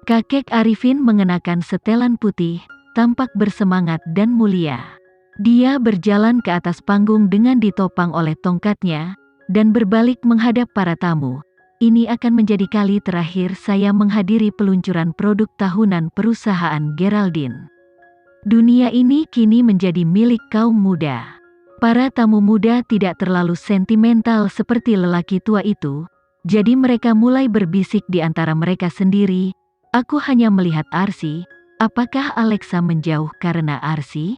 Kakek Arifin mengenakan setelan putih, tampak bersemangat dan mulia. Dia berjalan ke atas panggung dengan ditopang oleh tongkatnya, dan berbalik menghadap para tamu. Ini akan menjadi kali terakhir saya menghadiri peluncuran produk tahunan perusahaan Geraldine. Dunia ini kini menjadi milik kaum muda. Para tamu muda tidak terlalu sentimental seperti lelaki tua itu, jadi mereka mulai berbisik di antara mereka sendiri. Aku hanya melihat Arsy. Apakah Alexa menjauh karena Arsy?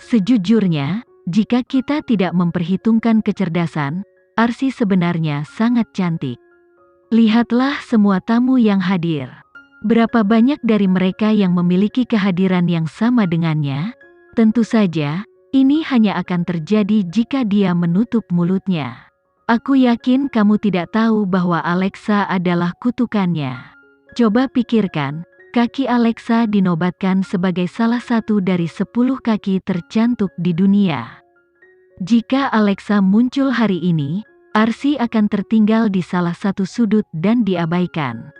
Sejujurnya, jika kita tidak memperhitungkan kecerdasan, Arsy sebenarnya sangat cantik. Lihatlah semua tamu yang hadir. Berapa banyak dari mereka yang memiliki kehadiran yang sama dengannya? Tentu saja, ini hanya akan terjadi jika dia menutup mulutnya. Aku yakin kamu tidak tahu bahwa Alexa adalah kutukannya. Coba pikirkan, kaki Alexa dinobatkan sebagai salah satu dari 10 kaki tercantik di dunia. Jika Alexa muncul hari ini, Arsy akan tertinggal di salah satu sudut dan diabaikan.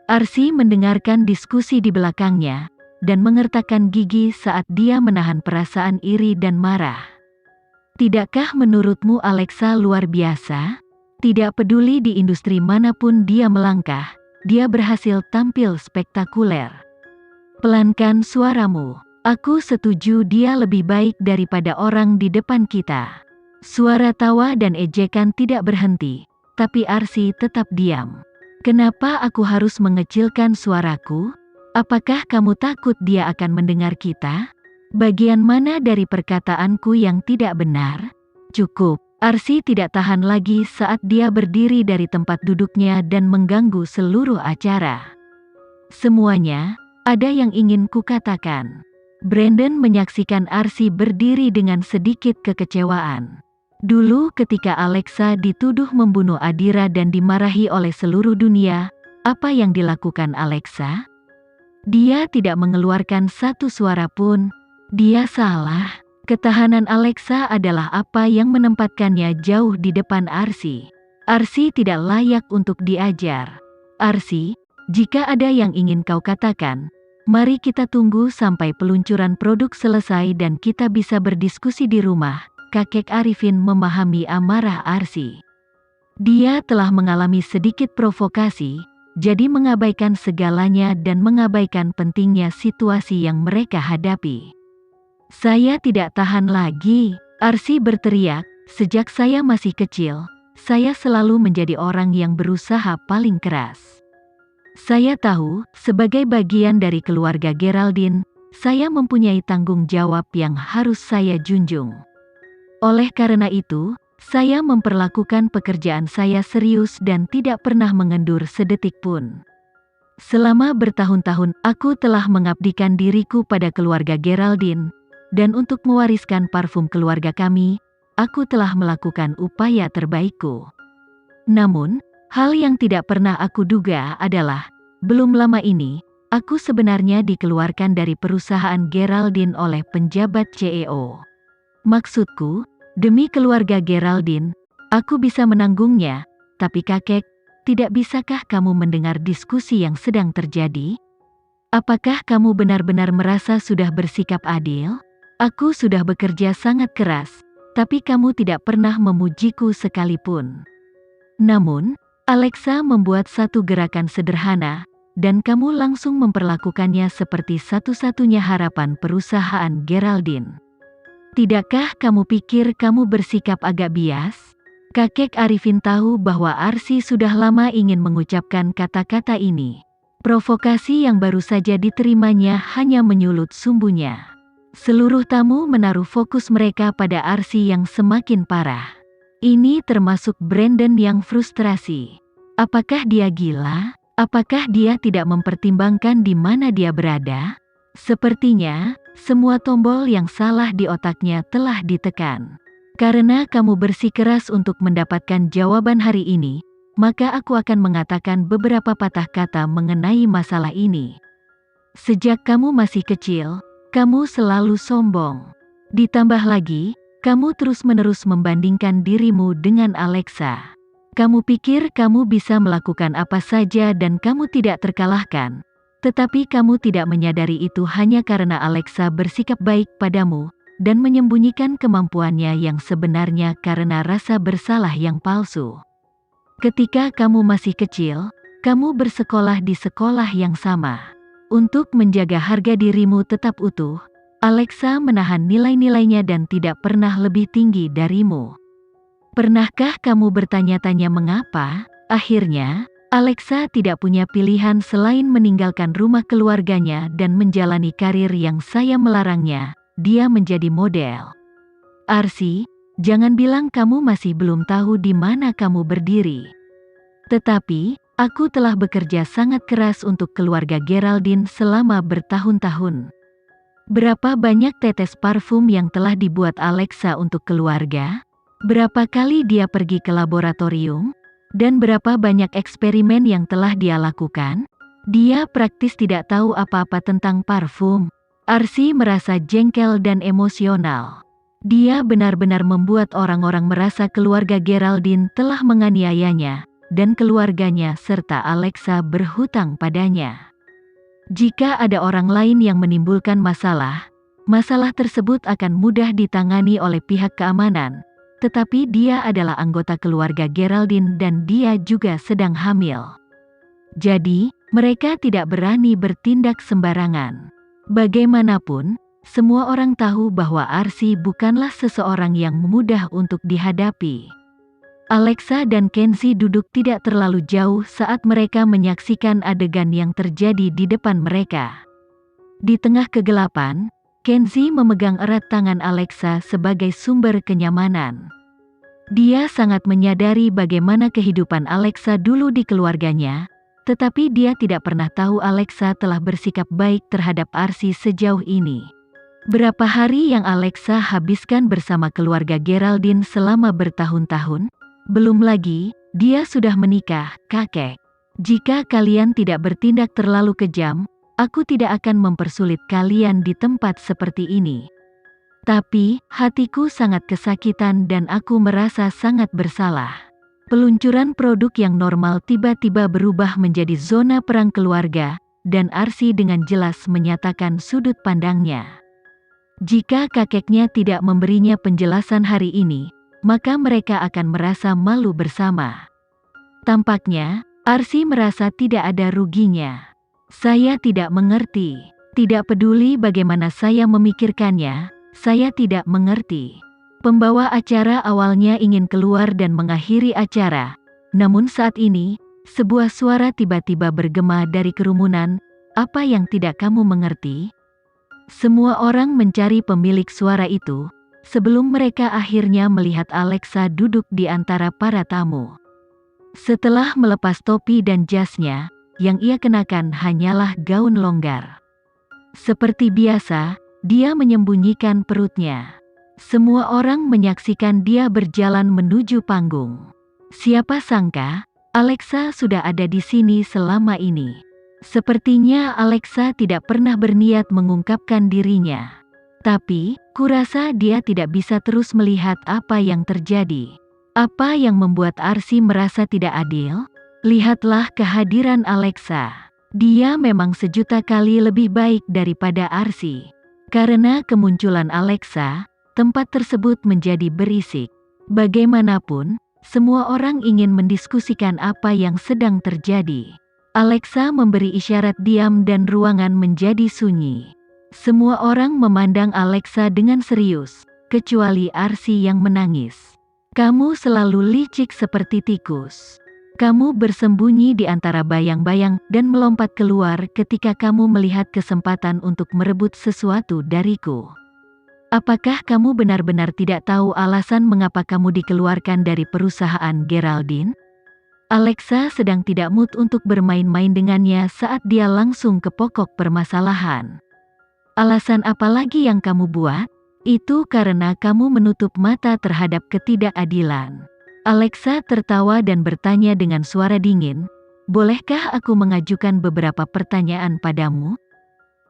Arsy mendengarkan diskusi di belakangnya, dan mengertakkan gigi saat dia menahan perasaan iri dan marah. Tidakkah menurutmu Alexa luar biasa? Tidak peduli di industri manapun dia melangkah, dia berhasil tampil spektakuler. Pelankan suaramu. Aku setuju dia lebih baik daripada orang di depan kita. Suara tawa dan ejekan tidak berhenti, tapi Arsy tetap diam. Kenapa aku harus mengecilkan suaraku? Apakah kamu takut dia akan mendengar kita? Bagian mana dari perkataanku yang tidak benar? Cukup. Arsy tidak tahan lagi saat dia berdiri dari tempat duduknya dan mengganggu seluruh acara. Semuanya, ada yang ingin kukatakan. Brandon menyaksikan Arsy berdiri dengan sedikit kekecewaan. Dulu ketika Alexa dituduh membunuh Adira dan dimarahi oleh seluruh dunia, apa yang dilakukan Alexa? Dia tidak mengeluarkan satu suara pun. Dia salah. Ketahanan Alexa adalah apa yang menempatkannya jauh di depan Arsy. Arsy tidak layak untuk diajar. Arsy, jika ada yang ingin kau katakan, mari kita tunggu sampai peluncuran produk selesai dan kita bisa berdiskusi di rumah. Kakek Arifin memahami amarah Arsy. Dia telah mengalami sedikit provokasi, jadi mengabaikan segalanya dan mengabaikan pentingnya situasi yang mereka hadapi. Saya tidak tahan lagi, Arsy berteriak. Sejak saya masih kecil, saya selalu menjadi orang yang berusaha paling keras. Saya tahu, sebagai bagian dari keluarga Geraldine, saya mempunyai tanggung jawab yang harus saya junjung. Oleh karena itu, saya memperlakukan pekerjaan saya serius dan tidak pernah mengendur sedetik pun. Selama bertahun-tahun, aku telah mengabdikan diriku pada keluarga Geraldine, dan untuk mewariskan parfum keluarga kami, aku telah melakukan upaya terbaikku. Namun, hal yang tidak pernah aku duga adalah, belum lama ini, aku sebenarnya dikeluarkan dari perusahaan Geraldine oleh penjabat CEO. Maksudku, demi keluarga Geraldine, aku bisa menanggungnya, tapi kakek, tidak bisakah kamu mendengar diskusi yang sedang terjadi? Apakah kamu benar-benar merasa sudah bersikap adil? Aku sudah bekerja sangat keras, tapi kamu tidak pernah memujiku sekalipun. Namun, Alexa membuat satu gerakan sederhana, dan kamu langsung memperlakukannya seperti satu-satunya harapan perusahaan Geraldine. Tidakkah kamu pikir kamu bersikap agak bias? Kakek Arifin tahu bahwa Arsy sudah lama ingin mengucapkan kata-kata ini. Provokasi yang baru saja diterimanya hanya menyulut sumbunya. Seluruh tamu menaruh fokus mereka pada Arsy yang semakin parah. Ini termasuk Brandon yang frustrasi. Apakah dia gila? Apakah dia tidak mempertimbangkan di mana dia berada? Sepertinya, semua tombol yang salah di otaknya telah ditekan. Karena kamu bersikeras untuk mendapatkan jawaban hari ini, maka aku akan mengatakan beberapa patah kata mengenai masalah ini. Sejak kamu masih kecil, kamu selalu sombong. Ditambah lagi, kamu terus-menerus membandingkan dirimu dengan Alexa. Kamu pikir kamu bisa melakukan apa saja dan kamu tidak terkalahkan. Tetapi kamu tidak menyadari itu hanya karena Alexa bersikap baik padamu, dan menyembunyikan kemampuannya yang sebenarnya karena rasa bersalah yang palsu. Ketika kamu masih kecil, kamu bersekolah di sekolah yang sama. Untuk menjaga harga dirimu tetap utuh, Alexa menahan nilai-nilainya dan tidak pernah lebih tinggi darimu. Pernahkah kamu bertanya-tanya mengapa? Akhirnya, Alexa tidak punya pilihan selain meninggalkan rumah keluarganya dan menjalani karir yang saya melarangnya. Dia menjadi model. Arsi, jangan bilang kamu masih belum tahu di mana kamu berdiri. Tetapi, aku telah bekerja sangat keras untuk keluarga Geraldine selama bertahun-tahun. Berapa banyak tetes parfum yang telah dibuat Alexa untuk keluarga? Berapa kali dia pergi ke laboratorium? Dan berapa banyak eksperimen yang telah dia lakukan? Dia praktis tidak tahu apa-apa tentang parfum. Arsi merasa jengkel dan emosional. Dia benar-benar membuat orang-orang merasa keluarga Geraldine telah menganiayanya, dan keluarganya serta Alexa berhutang padanya. Jika ada orang lain yang menimbulkan masalah tersebut akan mudah ditangani oleh pihak keamanan. Tetapi dia adalah anggota keluarga Geraldine dan dia juga sedang hamil. Jadi, mereka tidak berani bertindak sembarangan. Bagaimanapun, semua orang tahu bahwa Arsi bukanlah seseorang yang mudah untuk dihadapi. Alexa dan Kenzie duduk tidak terlalu jauh saat mereka menyaksikan adegan yang terjadi di depan mereka. Di tengah kegelapan, Kenzie memegang erat tangan Alexa sebagai sumber kenyamanan. Dia sangat menyadari bagaimana kehidupan Alexa dulu di keluarganya, tetapi dia tidak pernah tahu Alexa telah bersikap baik terhadap Arsi sejauh ini. Berapa hari yang Alexa habiskan bersama keluarga Geraldine selama bertahun-tahun? Belum lagi, dia sudah menikah, kakek. Jika kalian tidak bertindak terlalu kejam, aku tidak akan mempersulit kalian di tempat seperti ini. Tapi, hatiku sangat kesakitan dan aku merasa sangat bersalah. Peluncuran produk yang normal tiba-tiba berubah menjadi zona perang keluarga, dan Arsi dengan jelas menyatakan sudut pandangnya. Jika kakeknya tidak memberinya penjelasan hari ini, maka mereka akan merasa malu bersama. Tampaknya, Arsi merasa tidak ada ruginya. Saya tidak mengerti. Tidak peduli bagaimana saya memikirkannya, saya tidak mengerti. Pembawa acara awalnya ingin keluar dan mengakhiri acara, namun saat ini, sebuah suara tiba-tiba bergema dari kerumunan, "Apa yang tidak kamu mengerti?" Semua orang mencari pemilik suara itu, sebelum mereka akhirnya melihat Alexa duduk di antara para tamu. Setelah melepas topi dan jasnya, yang ia kenakan hanyalah gaun longgar. Seperti biasa, dia menyembunyikan perutnya. Semua orang menyaksikan dia berjalan menuju panggung. Siapa sangka, Alexa sudah ada di sini selama ini. Sepertinya Alexa tidak pernah berniat mengungkapkan dirinya. Tapi, kurasa dia tidak bisa terus melihat apa yang terjadi. Apa yang membuat Arsi merasa tidak adil? Lihatlah kehadiran Alexa. Dia memang sejuta kali lebih baik daripada Arsi. Karena kemunculan Alexa, tempat tersebut menjadi berisik. Bagaimanapun, semua orang ingin mendiskusikan apa yang sedang terjadi. Alexa memberi isyarat diam dan ruangan menjadi sunyi. Semua orang memandang Alexa dengan serius, kecuali Arsi yang menangis. Kamu selalu licik seperti tikus. Kamu bersembunyi di antara bayang-bayang dan melompat keluar ketika kamu melihat kesempatan untuk merebut sesuatu dariku. Apakah kamu benar-benar tidak tahu alasan mengapa kamu dikeluarkan dari perusahaan Geraldine? Alexa sedang tidak mood untuk bermain-main dengannya saat dia langsung ke pokok permasalahan. Alasan apa lagi yang kamu buat? Itu karena kamu menutup mata terhadap ketidakadilan. Alexa tertawa dan bertanya dengan suara dingin, "Bolehkah aku mengajukan beberapa pertanyaan padamu?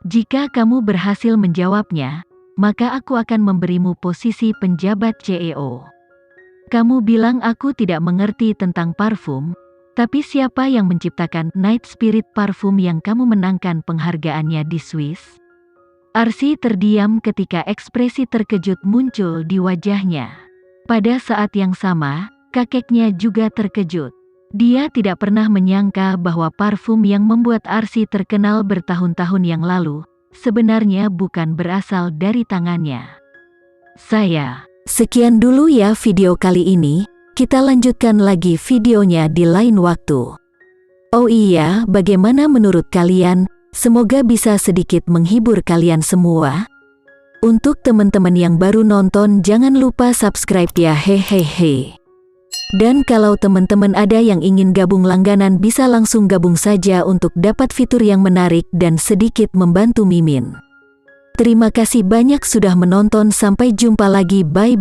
Jika kamu berhasil menjawabnya, maka aku akan memberimu posisi penjabat CEO. Kamu bilang aku tidak mengerti tentang parfum, Tapi siapa yang menciptakan Night Spirit parfum yang kamu menangkan penghargaannya di Swiss? Arsy terdiam ketika ekspresi terkejut muncul di wajahnya. Pada saat yang sama, kakeknya juga terkejut. Dia tidak pernah menyangka bahwa parfum yang membuat Arsy terkenal bertahun-tahun yang lalu, sebenarnya bukan berasal dari tangannya. Sekian dulu ya video kali ini. Kita lanjutkan lagi videonya di lain waktu. Oh iya, bagaimana menurut kalian? Semoga bisa sedikit menghibur kalian semua. Untuk teman-teman yang baru nonton, jangan lupa subscribe ya, hehehe. Dan kalau teman-teman ada yang ingin gabung langganan, bisa langsung gabung saja untuk dapat fitur yang menarik dan sedikit membantu Mimin. Terima kasih banyak sudah menonton, sampai jumpa lagi, bye.